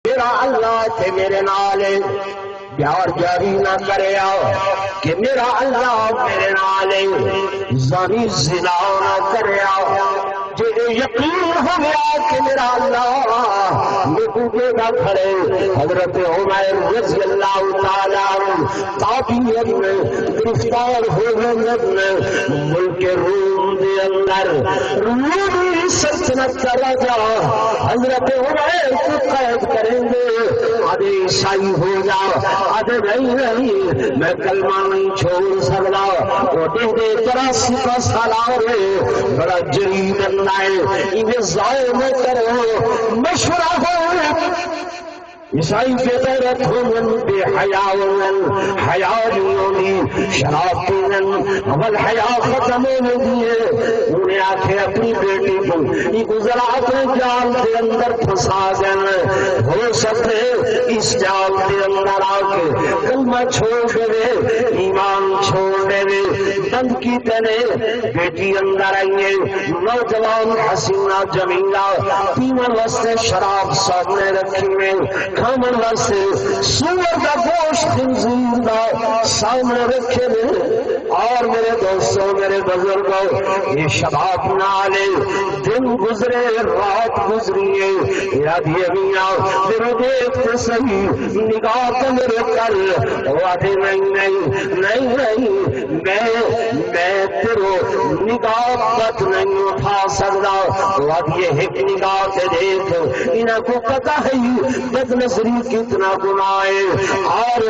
میرا اللہ تے میرے نال پیار جاری نہ کرے کہ میرا اللہ میرے نال زانی زنا نہ کرے جے یقین ہو گیا کہ میرا اللہ میرے نہ کھڑے حضرت عمر رضی اللہ تعالی عنہ تابعین میں گرفتار ہو گئے ملک روم دے اندر رومی سلطنت کا راجا حضرت عمر کو قید کریں گے آدھے عیسائی ہو جا آدھے نہیں میں کلمہ نہیں چھوڑ سکتا وہ دے 83 سالہ بڑا جلیل بننا ہے انہیں ضائع نہ کرو مشورہ ہو عیسائی کے غیرت ہومن بے حیاء ہومن حیاء جنونی شراب پینن اول حیاء ختم ہونے دیئے انہیں آنکھیں اپنی بیٹی کو یہ گزرات جال دے اندر پھنسا گئے ہو سکتے اس جال دے اندر آکے کلمہ چھوڑ دے ایمان چھوڑ دے بند کی تنے بیٹی اندر آئیے نوجوان حسینہ جمیلہ پیمن واسطے شراب سامنے رکھی میں کھامن واسطے سور کا گوشت خنزیر دا سامنے رکھے میں اور میرے دوستوں میرے بزرگوں یہ شباب نالے دن گزرے رات گزریے یاد یہ میاں میرے دیکھتے سہی نگاہ کا میرے کر وعدے نہیں میں تیرو نگاہ بت نہیں اٹھا سکتا وعد یہ ایک نگاہ سے دیکھ انہیں کو پتہ ہے بد نظری کتنا گناہ ہے اور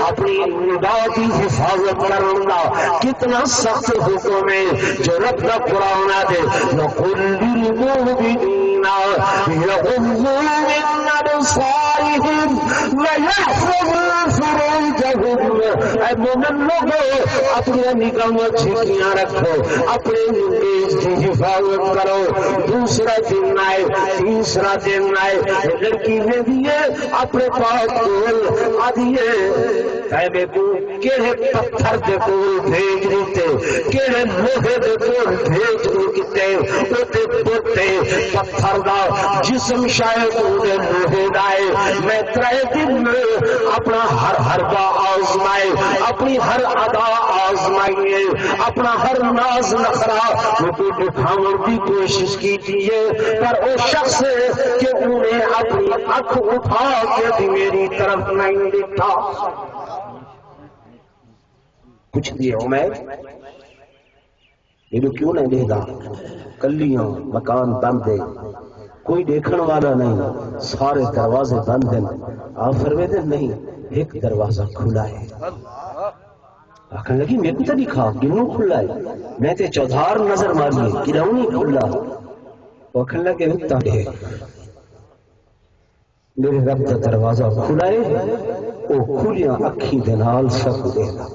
اپنی نگاہ کی حفاظت کرنا کتنا سخت حکم ہے جو رب کا قرآن دے وَقُلْ لِلْمُؤْمِنِينَ يَغُضُّوا مِنْ أَبْصَارِهِمْ وَيَحْفَظُوا فُرُوجَهُمْ اے مومن لوگوں اپنی نگاہوں چھپیاں رکھو اپنے نیز کی حفاظت کرو دوسرا دن آئے تیسرا دن آئے لڑکی نے دیے اپنے پاس کول آدھیے کہے کو کیڑے پتھر دے کول بھیج دیتے کیڑے لوہے دے کول بھیج دیتے اوتے بوتے پتھر دا جسم شاید اوتے لوہے دائے میں 3 دن میں اپنا ہر حربہ آزمائے اپنی ہر ادا آزمائیے اپنا ہر ناز نخرا وہ تو دکھاؤں کی کوشش کی تیئے پر وہ شخص کہ انہیں اپنی اکھ اٹھا کے بھی میری طرف نہیں دیکھا کچھ دیئے عمر یہ کیوں نہیں دیکھا کلیاں مکان بند دے کوئی دیکھن والا نہیں سارے دروازے بند ہیں آپ فرمیدے نہیں ایک دروازہ کھلا ہے آخر لگی میں کو تو نہیں کھا گنوں کھلا ہے میں تے چودھار نظر ماری گنوں نہیں کھلا آخر لگے ہوتا ہے میرے رب کا دروازہ کھلا ہے وہ کھلیاں اکھی دنال سب دے گا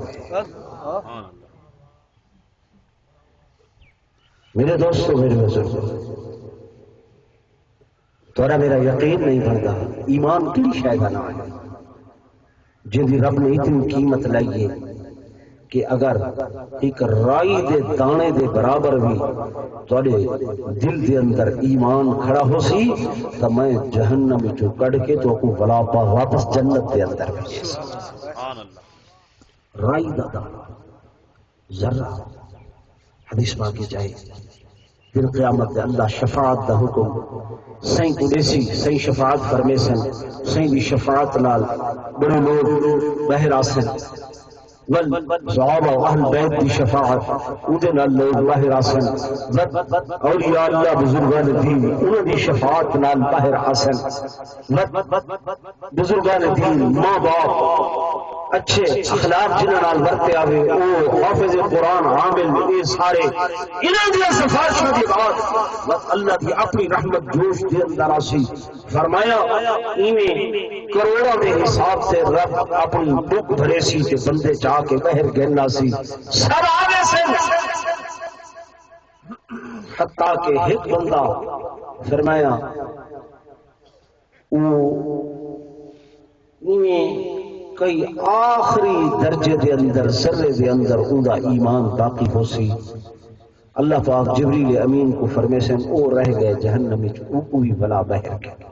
میرے دوستو میرے بزرگ تورا میرا یقین نہیں بنتا ایمان کیڑی شے دا نام ہے جن دی رب نے اتنی قیمت لائیے کہ اگر ایک رائی دے دانے دے برابر بھی تھوڑے دل دے اندر ایمان کھڑا ہو سی تو میں جہنم جو کڑ کے تو کو بلاپا واپس جنت دے اندر بھیجے رائی دا دانا ذرہ حدیث باقی جائے دن قیامت دے اللہ شفاعت دا حکم سائیں کو دیسی سائیں شفاعت فرمیسن سائیں دی شفاعت نال بڑے لوگ بہر آسن صحابہ و اہل بیت دی شفاعت اودے نال لوگ باہر آسن اولیاء اللہ بزرگان دین انہوں دی شفاعت نال باہر آسن بزرگان دین ماں باپ اچھے اخلاق جنہاں نال برتے آوے او حافظ قرآن عامل یہ سارے انہوں دی سفارشوں دی بات اللہ دی اپنی رحمت جوش دے اندر آسی فرمایا انہیں کروڑوں کے حساب سے رب اپنی بک بھرے سی کہ بندے چاہ کے بہر گرنا سی سب آگے سے حتیٰ کہ ایک بندہ فرمایا انہیں کئی آخری درجے دے اندر ذرے دے اندر اوندا ایمان باقی ہو سی اللہ پاک جبریل امین کو فرمیسن او رہ گئے جہنم وچ او کوئی بلا بہر گئے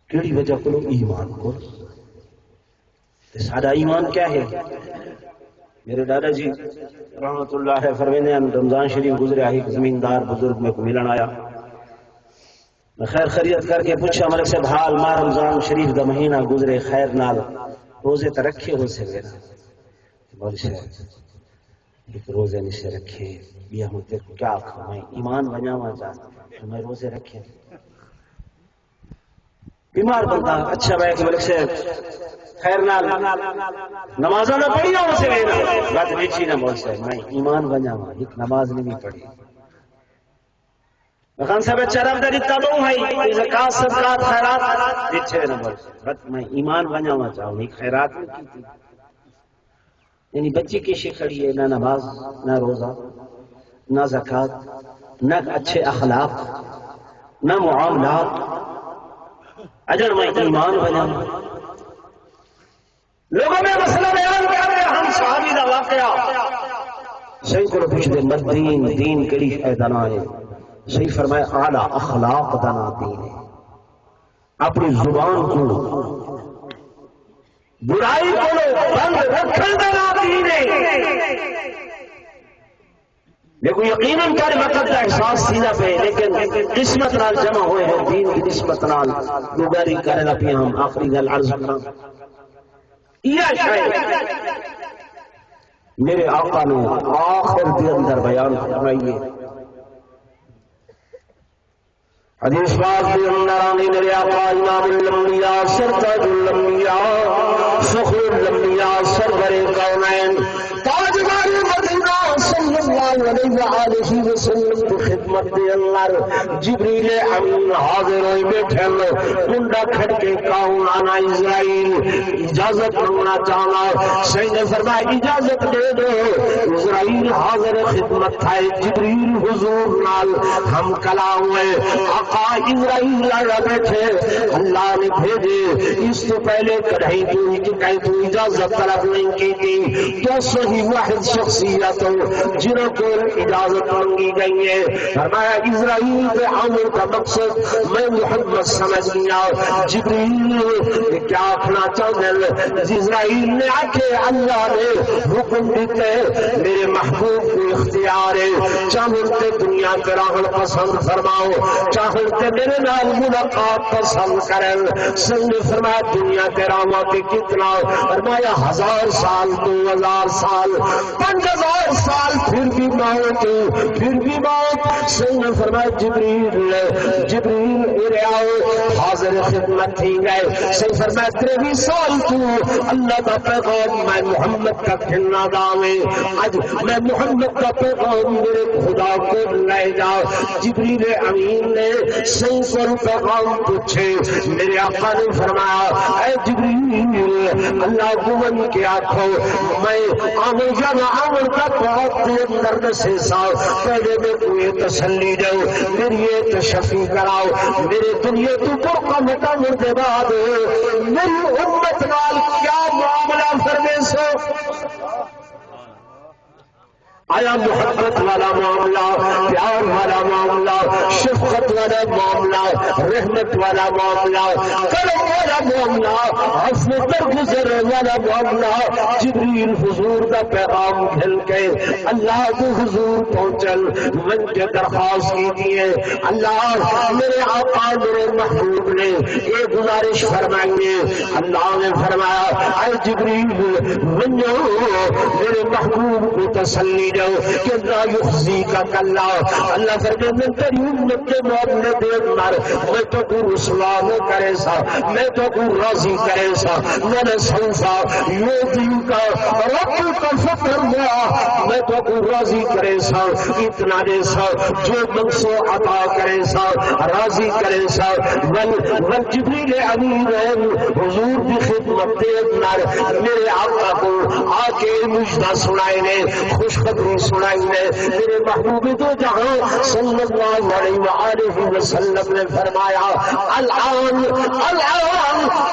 کیڑی وجہ کو ایمان کو سارا ایمان کیا ہے؟ میرے دادا جی رحمت اللہ ہے فرمینے رمضان شریف گزرے ایک زمیندار بزرگ میں کو ملن آیا، میں خیر خیریت کر کے پوچھا ملک سے حال ما رمضان شریف دا مہینہ گزرے خیر نال روزے تے رکھے ہو سے میرا بول سے ایک روزے نہیں سے رکھے یہ ہم تیرے کو کیا کھا میں ایمان بناواں چاہتا میں روزے رکھے بیمار بندہ اچھا بھائی کہ ملک سے خیر نال نمازاں نہ پڑھی ہو سے میرا بات نیچی نہ بول سے میں ایمان بناواں ایک نماز نہیں پڑھی خان صاحب چرب دری تبو ہے زکات صدقات خیرات اچھے نہ بول بس میں ایمان بناواں چاہوں ایک خیرات نہیں کی یعنی بچی کی کھڑی ہے نہ نماز نہ روزہ نہ زکات نہ اچھے اخلاق نہ معاملات اجر میں ایمان بناواں لوگوں میں مسئلہ بیان کر رہے ہم صحابی دا واقعہ صحیح کو پوچھ دے مدین دین کڑی فائدہ ہے صحیح فرمایا اعلیٰ اخلاق دنا دین ہے اپنی زبان کو برائی کو بند رکھن دنا دین ہے لیکن یقیناً کار وقت کا احساس سینا پہ لیکن قسمت نال جمع ہوئے ہیں دین کی نسبت نال دوباری کرنا پہ ہم آخری گل عرض کرنا یہ شاید میرے آقا نے آخر کے اندر بیان فرمائیے حدیث پاک کے اندر آنے میرے آقا امام الانبیاء سرتاج الانبیاء فخر الانبیاء سرور کونین تاجدار مدینہ صلی اللہ علیہ وآلہ وسلم کی خدمت دے اللہ جبریل امین حاضر ہوئی بیٹھے کنڈا کھڑ کے کہوں آنا اسرائیل اجازت مانگنا چاہنا سید نے فرمایا اجازت دے دو اسرائیل حاضر خدمت تھا جبریل حضور نال ہم کلام ہوئے آقا اسرائیل لڑا بیٹھے اللہ نے بھیجے اس سے پہلے کڑھائی تو اجازت طلب نہیں کی تھی تو صحیح واحد شخصیت جنہوں کو اجازت مانگی گئی ہے فرمایا اسرائیل کے عمر کا مقصد میں محمد سمجھ گیا جبریل کیا آخنا چاہتے اسرائیل نے آکے اللہ نے حکم دیتے میرے محبوب کو اختیار ہے چاہتے دنیا کے راہن پسند فرماؤ چاہتے میرے نال ملاقات پسند کریں سنگ فرمایا دنیا کے راہن کے کتنا فرمایا 1000 سال 2000 سال 5000 سال پھر بھی موت سنگ فرمایا جبریل میرے آؤ حاضر خدمت تھی گئے سنگ فرمایا 23 سال تو اللہ کا پیغام میں محمد کا کھلنا داوے آج میں محمد کا پیغام میرے خدا کو لے جا جبریل امین نے سنگ پر پیغام پوچھے میرے آقا نے فرمایا اے جبریل اللہ کو من کے آنکھوں میں آمر کا بہت دیر درد سے ساؤ پہلے میں کوئی تسلی دو میری یہ تشفی کراؤ میرے دنیا تو برقع مٹا مردے بعد میری امت نال کیا معاملہ فرمے سو آیا محبت والا معاملہ پیار والا معاملہ شفقت والا معاملہ رحمت والا معاملہ کرم والا معاملہ عفو درگزر والا معاملہ جبریل حضور کا پیغام کھل کے اللہ کو حضور پہنچل من کے درخواست کی دیے اللہ میرے آقا میرے محبوب نے ایک گزارش فرمائیے اللہ نے فرمایا اے جبریل منو میرے محبوب کو تسلی کہ لا یخزی کا کلا اللہ فرمائے میں تیری امت کے معاملے دے مار میں تو کو رسوا نہ کرے سا میں تو کو راضی کرے سا میں سنسا یوتی کا رب کا فکر ہوا میں تو کو راضی کرے سا اتنا دے سا جو منسو عطا کرے سا راضی کرے سا ول جبریل امین حضور کی خدمت دے مار میرے آقا کو آ کے مجدہ سنائے نے خوشخبری سنائی نے میرے محبوب تو جہاں صلی اللہ علیہ وآلہ وسلم نے فرمایا الان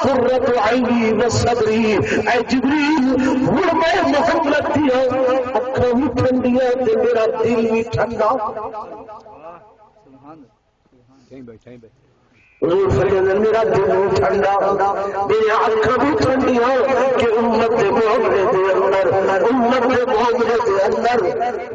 قرۃ عینی و صدری اے جبریل وہ میں محمد دیا اکھاں بھی ٹھنڈیاں تے میرا دل بھی ٹھنڈا حضور فرماتے ہیں میرا دل ٹھنڈا میری آنکھیں بھی ٹھنڈیاں کہ امت محمد کے اندر امت محمد کے اندر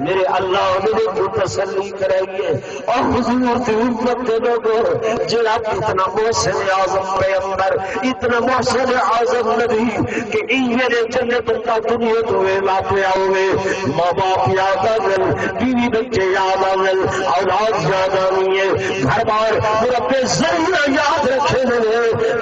میرے اللہ میرے کو تسلی کرائیے اور حضور کی امت کے لوگوں جڑا اتنا محسن اعظم پیغمبر اتنا محسن اعظم نبی کہ ان میرے جنت کا دنیا تو ویلا پہ آؤے ماں باپ یاد آگل بیوی بچے یاد آگل اولاد یاد آنی ہے گھر بار میرا بے ذریعہ یاد رکھے نے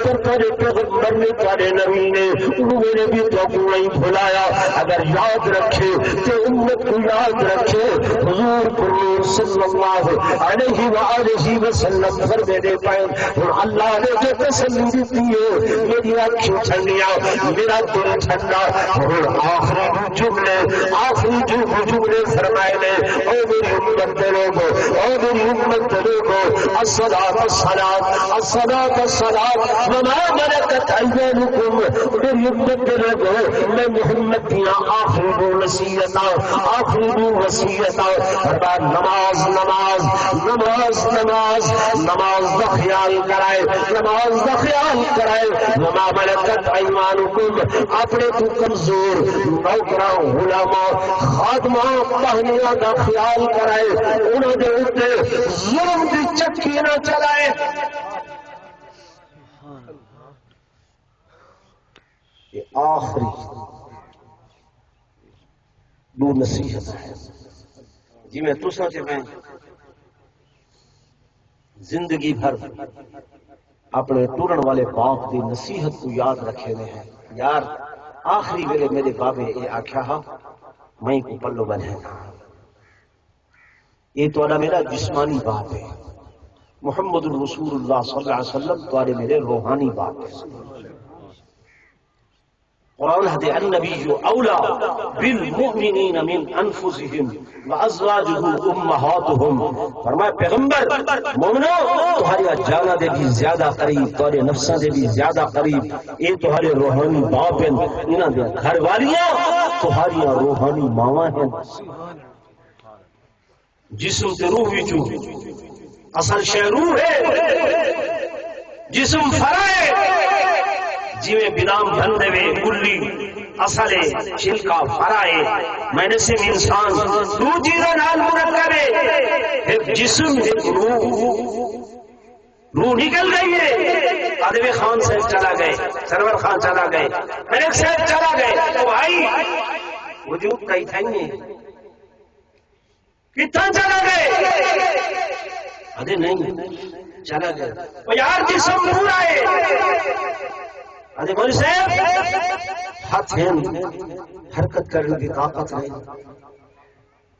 تو تیرے پیغمبر نے تیرے نبی نے انہوں نے بھی تو نہیں بھلایا اگر یاد رکھے تو امت کو یاد رکھے حضور صلی اللہ علیہ وآلہ وسلم پر میرے پائیں اور اللہ نے جو تسلی دیتی ہے میری آنکھیں ٹھنڈیاں میرا دل ٹھنڈا اور آخری جملے فرمائے نے او میری امت کے لوگوں او میری امت کے لوگوں الصلاۃ الصلاۃ الصلاۃ الصلاۃ وما ملکت ایمانکم میری امت کے لوگوں میں محمد کی آخری وصیت نماز نماز نماز نماز نماز کا خیال کرائے نماز کا خیال کرائے وما ملکت ایمانکم اپنے کو کمزور نوکراں غلاماں خادماں بہنیاں کا خیال کرائے انہوں نے اتنے ظلم کی چکی نہ چلائے یہ آخری دو نصیحت ہے جی میں تساں تے میں زندگی بھر اپنے ٹرن والے باپ دی نصیحت کو یاد رکھے ہوئے ہیں یار آخری ویلے میرے بابے یہ آکھیا ہا میں کو پلو بن ہے یہ تو میرا جسمانی باپ ہے محمد الرسول اللہ صلی اللہ علیہ وسلم تو میرے روحانی باپ ہے قرآن حدی النبی اولا بالمؤمنین من انفسهم وازواجہ امہاتہم فرمایا پیغمبر مومنو تمہاری جانا دے بھی زیادہ قریب تمہارے نفساں دے بھی زیادہ قریب یہ تمہارے روحانی باپ ہیں انہاں دے گھر والیاں تمہاری روحانی ماواں ہیں جسم تے روح وچوں اصل شے روح ہے جسم فرع ہے جی میں بنام بھن دے کلی اصل چھلکا فرائے میں نے سے انسان دو چیزیں نال مرکب ہے ایک جسم ایک روح نکل گئی ہے آدمی خان صاحب چلا گئے سرور خان چلا گئے ملک صاحب چلا گئے تو بھائی وجود کئی تھائیں کتنا چلا گئے ادھے نہیں چلا گئے یار جسم پورا ہے ادھے بولی صاحب ہاتھ ہیں حرکت کرنے کی طاقت نہیں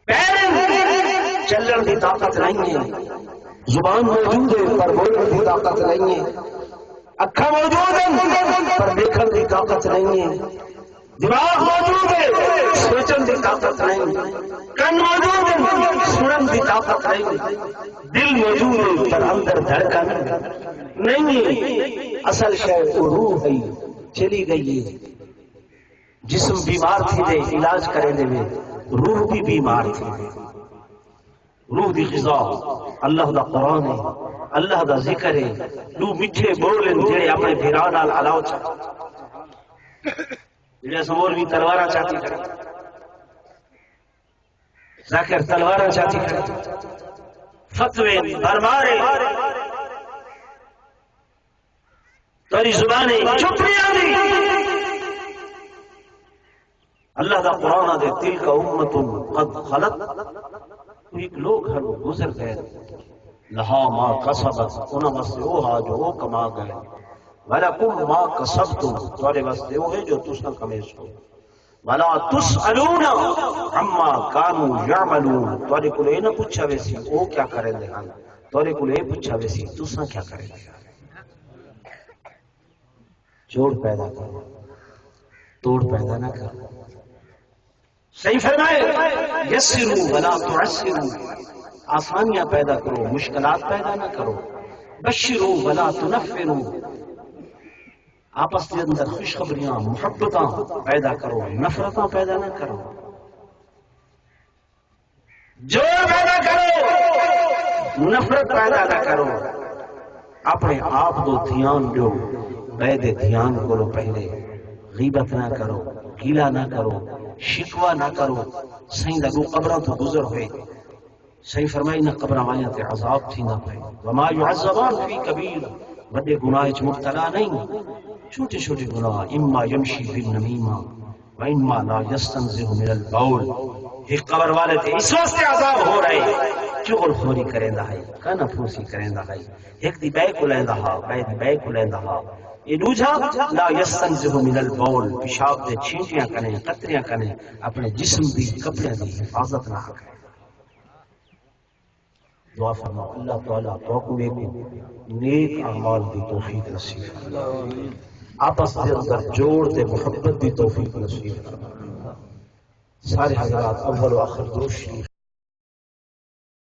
پیر چلنے کی طاقت نہیں ہے زبان موجود ہے پر بولنے کی طاقت نہیں ہے اکھا موجود ہے پر دیکھنے کی طاقت نہیں ہے دماغ موجود ہے سوچن کی طاقت نہیں کن موجود ہے سنن کی طاقت نہیں دل موجود ہے پر اندر دھڑکن نہیں ہے اصل شاید وہ روح ہے چلی گئی ہے جسم بیمار تھی دے علاج کرے دے روح بھی بیمار تھی دے روح دی غذا اللہ دا قرآن ہے اللہ دا ذکر ہے لو میٹھے بولن جڑے اپنے بھیران نال علاو جڑے سمور بھی تلوارا چاہتی کرے ذاکر تلوارا چاہتی کرے فتوے دربارے تاری زبانیں چپ نہیں آدھی اللہ دا قرآن دے تل کا امت قد خلط ایک لوگ ہر گزر گئے لہا ما کسبت انہاں واسطے وہ ہا جو وہ کما گئے وَلَكُمْ مَا كَسَبْتُمْ تمہارے واسطے وہ ہے جو تساں کمیش ہو وَلَا تُسْأَلُونَ عَمَّا كَانُوا يَعْمَلُونَ تمہارے کو یہ نہ پوچھا ویسی وہ کیا کریں دے ہاں تمہارے کو یہ پوچھا ویسی تساں کیا کریں دے جوڑ پیدا کرو توڑ پیدا نہ کرو صحیح فرمائے یسرو ولا تعسرو آسانیاں پیدا کرو مشکلات پیدا نہ کرو بشرو ولا تنفرو آپس کے اندر خوشخبریاں محبتاں پیدا کرو نفرتاں پیدا نہ کرو جوڑ پیدا کرو نفرت پیدا نہ کرو، اپنے آپ کو دھیان دو، قید دھیان کرو، پہلے غیبت نہ کرو، گیلا نہ کرو، شکوہ نہ کرو۔ سائیں لگو قبرہ تو گزر ہوئے، سائیں فرمائی نہ قبرہ آیا تے عذاب تھی نہ پہ وما يعذبان فی کبیر، بڑے گناہ اچ مبتلا نہیں، چھوٹے چھوٹے گناہ، اما یمشی بالنمیمہ وَإِنْمَا لَا يَسْتَنْزِهُ مِنَ الْبَوْلِ۔ ایک قبر والے تھے اس وقت عذاب ہو رہے، چغل خوری کریں دہائی، کانا پھوسی کریں دہائی، ایک دی بے کو لیں دہا، بے کو لیں دہا، یہ دوجھا لا يَسْتَنْزِهُ مِنَ الْبَوْلِ، پیشاب دے چھینٹیاں کریں، قطریاں کریں، اپنے جسم دی کپڑے دی حفاظت نہ کریں۔ دعا فرماؤ اللہ تعالیٰ توقع کو نیک اعمال دی توفیق نصیب فرمائے، آپس کے اندر جوڑ دے محبت دی توفیق نصیب فرمائے۔ سارے حضرات اول و آخر درود شریف